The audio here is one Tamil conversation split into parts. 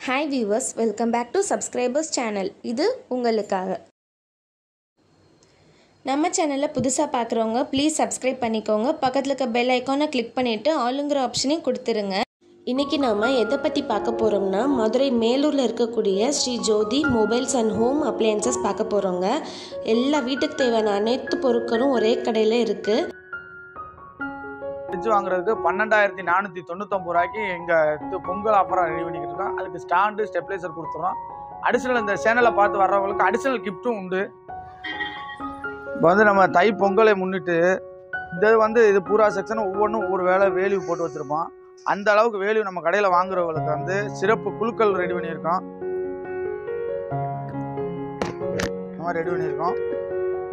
Hi viewers, welcome back to subscribers channel. இது உங்களுக்காக. நம்ம சேனலை புதுசாக பார்க்குறவங்க ப்ளீஸ் சப்ஸ்கிரைப் பண்ணிக்கோங்க. பக்கத்தில் இருக்க பெல் ஐக்கானை கிளிக் பண்ணிவிட்டு ஆளுங்கிற ஆப்ஷனையும் கொடுத்துருங்க. இன்றைக்கி நாம் எதை பற்றி பார்க்க போகிறோம்னா மதுரை மேலூரில் இருக்கக்கூடிய ஸ்ரீ ஜோதி மொபைல்ஸ் அண்ட் ஹோம் அப்ளையன்சஸ் பார்க்க போகிறோங்க. எல்லா வீட்டுக்கு தேவையான அனைத்து பொருட்களும் ஒரே கடையில் இருக்குது. ஃப்ரிட்ஜ் வாங்குறதுக்கு 12,499 ரூபாய்க்கு எங்கள் பொங்கல் ஆஃபராக ரெடி பண்ணிக்கிட்டு இருக்கோம். அதுக்கு ஸ்டாண்டு ஸ்டெப்லைசர் கொடுத்துறோம். அடிஷ்னல் இந்த சேனலை பார்த்து வர்றவங்களுக்கு அடிஷ்னல் கிஃப்ட்டும் உண்டு. இப்போ வந்து நம்ம தை பொங்கலை முன்னிட்டு இது பூரா செக்ஷன் ஒவ்வொன்றும் ஒவ்வொரு வேல்யூ போட்டு வச்சுருப்போம். அந்த அளவுக்கு வேல்யூ நம்ம கடையில் வாங்குறவங்களுக்கு வந்து சிறப்பு குழுக்கள் ரெடி பண்ணியிருக்கோம். இந்த மாதிரி ரெடி பண்ணியிருக்கோம்.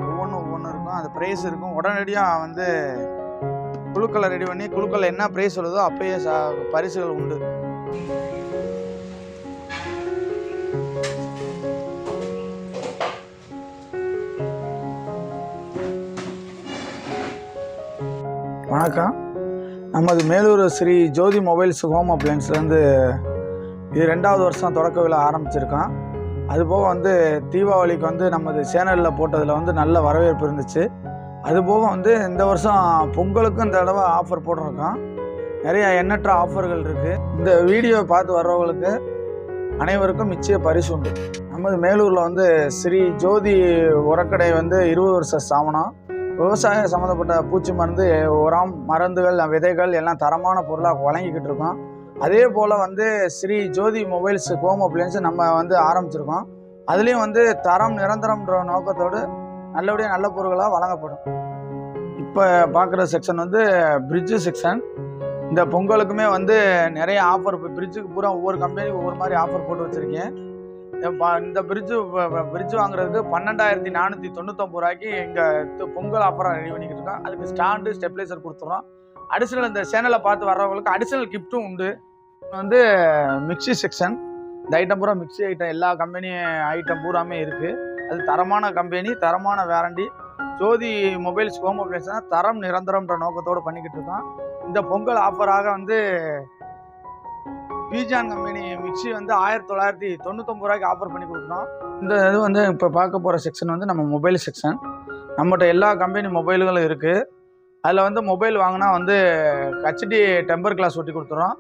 ஒவ்வொன்றும் இருக்கும், அது ப்ரைஸ் இருக்கும். உடனடியாக குழுக்களை ரெடி பண்ணி குழுக்கள் என்ன ப்ரைஸ் சொல்லுதோ அப்பயே பரிசுகள் உண்டு. வணக்கம். நமது மேலூர் ஸ்ரீ ஜோதி மொபைல்ஸ் ஹோம் அப்ளையன்ஸ்லேருந்து இது 2வது வருஷம் தொடக்க விழா ஆரம்பிச்சிருக்கோம். அதுபோக தீபாவளிக்கு நமது சேனலில் போட்டதில் நல்ல வரவேற்பு இருந்துச்சு. அதுபோக இந்த வருஷம் பொங்கலுக்கும் இந்த தடவை ஆஃபர் போட்டிருக்கோம். நிறைய எண்ணற்ற ஆஃபர்கள் இருக்குது. இந்த வீடியோவை பார்த்து வர்றவங்களுக்கு அனைவருக்கும் நிச்சய பரிசு உண்டு. நமது மேலூரில் ஸ்ரீ ஜோதி உரக்கடை 20 வருஷ ஸ்தாபனம். விவசாயம் சம்மந்தப்பட்ட பூச்சி மருந்து, உரம், மருந்துகள், விதைகள் எல்லாம் தரமான பொருளாக வழங்கிக்கிட்டு இருக்கோம். அதே போல் ஸ்ரீ ஜோதி மொபைல்ஸ் ஹோம் அப்ளையன்ஸ் நம்ம ஆரம்பிச்சிருக்கோம். அதுலேயும் தரம் நிரந்தரம்ன்ற நோக்கத்தோடு நல்லபடியாக நல்ல பொருட்களாக வழங்கப்படும். இப்போ பார்க்குற செக்ஷன் பிரிட்ஜு செக்ஷன். இந்த பொங்கலுக்குமே நிறைய ஆஃபர். இப்போ பிரிட்ஜுக்கு பூரா ஒவ்வொரு கம்பெனி ஒவ்வொரு மாதிரி ஆஃபர் போட்டு வச்சுருக்கேன். இந்த பிரிட்ஜு வாங்குறதுக்கு 12,499 ரூபாய்க்கு எங்கள் பொங்கல் ஆஃபராக ரெடி பண்ணிக்கிட்டு இருக்கோம். அதுக்கு ஸ்டாண்டு ஸ்டெப்லைசர் கொடுத்துறோம். அடிஷ்னல் இந்த சேனலை பார்த்து வர்றவங்களுக்கு அடிஷ்னல் கிஃப்ட்டும் உண்டு. Mixie section. இந்த ஐட்டம் பூரா மிக்சி ஐட்டம், எல்லா கம்பெனி ஐட்டம் பூராமே இருக்குது. அது தரமான கம்பெனி, தரமான வேரண்டி. ஜோதி மொபைல்ஸ் ஹோம் அப்ளையன்ஸ்னால் தரம் நிரந்தரம்ன்ற நோக்கத்தோடு பண்ணிக்கிட்டு இருக்கோம். இந்த பொங்கல் ஆஃபராக பீஜான் கம்பெனி மிக்சி 1999 ரூபாய்க்கு ஆஃபர் பண்ணி கொடுக்குறோம். இந்த இது இப்போ பார்க்க போகிற செக்ஷன் நம்ம மொபைல் செக்ஷன். நம்மகிட்ட எல்லா கம்பெனி மொபைல்களும் இருக்குது. அதில் மொபைல் வாங்கினா ஹெச்டி டெம்பர் கிளாஸ் ஒட்டி கொடுத்துட்றோம்,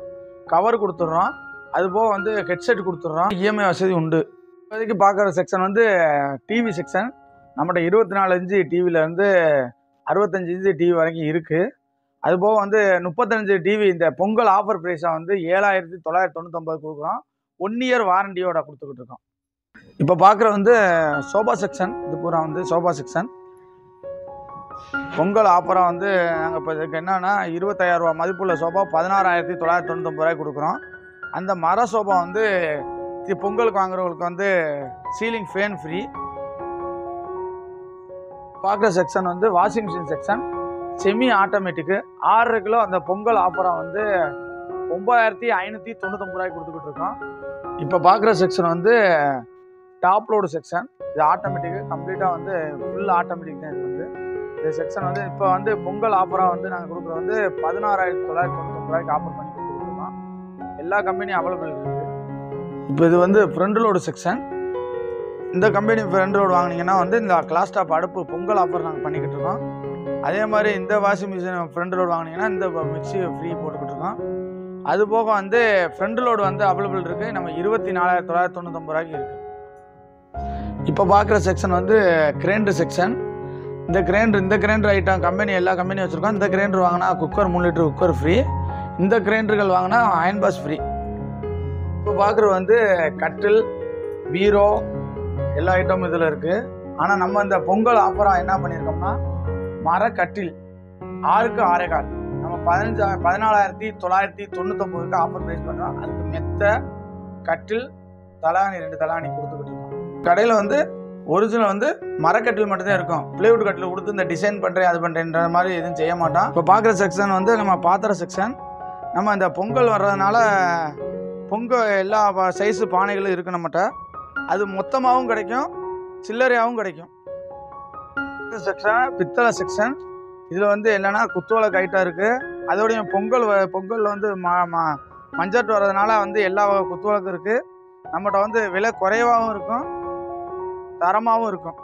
கவர் கொடுத்துட்றோம். அதுபோக ஹெட்செட் கொடுத்துட்றோம். இஎம்ஐ வசதி உண்டு. இப்போதைக்கு பார்க்குற செக்ஷன் டிவி செக்ஷன். நம்மகிட்ட 24 இன்ச்சு டிவிலேருந்து 65 இன்ச்சு டிவி வரைக்கும் இருக்குது. அதுபோக 35 டிவி இந்த பொங்கல் ஆஃபர் ப்ரைஸாக 7,999 கொடுக்குறோம். 1 இயர் வாரண்டியோட கொடுத்துக்கிட்டு இருக்கோம். இப்போ பார்க்குற சோபா செக்ஷன். இது பூரா சோபா செக்ஷன். பொங்கல் ஆஃபராக நாங்கள் இப்போ இதுக்கு என்னென்னா 25,000 ரூபா மதிப்புள்ள சோபா 16,999 ரூபாய்க்கு கொடுக்குறோம். அந்த மர சோபா பொங்கலுக்கு வாங்குறவங்களுக்கு சீலிங் ஃபேன் ஃப்ரீ. பார்க்குற section washing machine section. Semi automatic 6 kilo அந்த பொங்கல் ஆஃபராக 9,599 ரூபாய்க்கு கொடுத்துக்கிட்டு இருக்கோம். இப்போ பார்க்குற செக்ஷன் டாப் லோடு செக்ஷன். இது ஆட்டோமேட்டிக்கு கம்ப்ளீட்டாக ஃபுல் ஆட்டோமேட்டிக் தான். இது இந்த செக்ஷன் இப்போ பொங்கல் ஆஃபராக நாங்கள் கொடுக்குறது 16,999 ரூபாய்க்கு ஆஃபர் பண்ணி கொடுத்துக்கிட்டு இருக்கோம். எல்லா கம்பெனியும் அவைலபிள் இருக்குது. இப்போ இது ஃப்ரண்ட் லோடு செக்ஷன். இந்த கம்பெனி ஃப்ரண்ட் லோடு வாங்கினீங்கன்னா இந்த கிளாஸ் டாப் அடுப்பு பொங்கல் ஆஃபர் நாங்கள் பண்ணிக்கிட்டு இருக்கோம். அதே மாதிரி இந்த வாஷிங் மிஷின் ஃப்ரண்ட் லோடு வாங்கினீங்கன்னா இந்த மிக்சி ஃப்ரீ போட்டுக்கிட்டு இருக்கோம். அதுபோக ஃப்ரண்ட் லோடு அவைலபிள் இருக்குது. நம்ம 24,999 ரூபாய்க்கு இருக்குது. இப்போ பார்க்குற செக்ஷன் கிரைண்டர் செக்ஷன். இந்த கிரைண்டர் ஐட்டம் கம்பெனி எல்லா கம்பெனியும் வச்சுருக்கோம். இந்த கிரைண்டர் வாங்கினா குக்கர் 3 லிட்டர் குக்கர் ஃப்ரீ. இந்த கிரைண்டர்கள் வாங்கினா அயன் பாக்ஸ் ஃப்ரீ. இப்போ பார்க்குறது கட்டில், பீரோ எல்லா ஐட்டமும் இதில் இருக்குது. ஆனால் நம்ம இந்த பொங்கல் ஆஃபராக என்ன பண்ணியிருக்கோம்னா மரக்கட்டில் 6க்கு 6.25 நம்ம 14,999 ஆஃபர் ப்ரைஸ் பண்ணுறோம். அதுக்கு மெத்த கட்டில் தலாணி 2 தலாணி கொடுத்துக்கிட்டு இருக்கோம். கடையில் ஒரிஜினல் மரக்கட்டில் மட்டும்தான் இருக்கும். பிளேவுட் கட்டில் கொடுத்து இந்த டிசைன் பண்ணுறேன் அது பண்ணுறேன்ற மாதிரி எதுவும் செய்ய மாட்டோம். இப்போ பார்க்குற செக்ஷன் நம்ம பாத்திர செக்ஷன். நம்ம இந்த பொங்கல் வர்றதுனால பொங்கல் எல்லா சைஸு பானைகளும் இருக்குது நம்மகிட்ட. அது மொத்தமாகவும் கிடைக்கும், சில்லறையாகவும் கிடைக்கும். செக்ஷன் பித்தளை செக்ஷன். இதில் என்னென்னா குத்துவிளக்கு ஐட்டம் இருக்குது. அதோடைய பொங்கல் மஞ்சட்டு வர்றதுனால எல்லா குத்துவிளக்கும் இருக்குது. நம்மகிட்ட வந்து விலை குறைவாகவும் இருக்கும், தரமாகவும் இருக்கும்.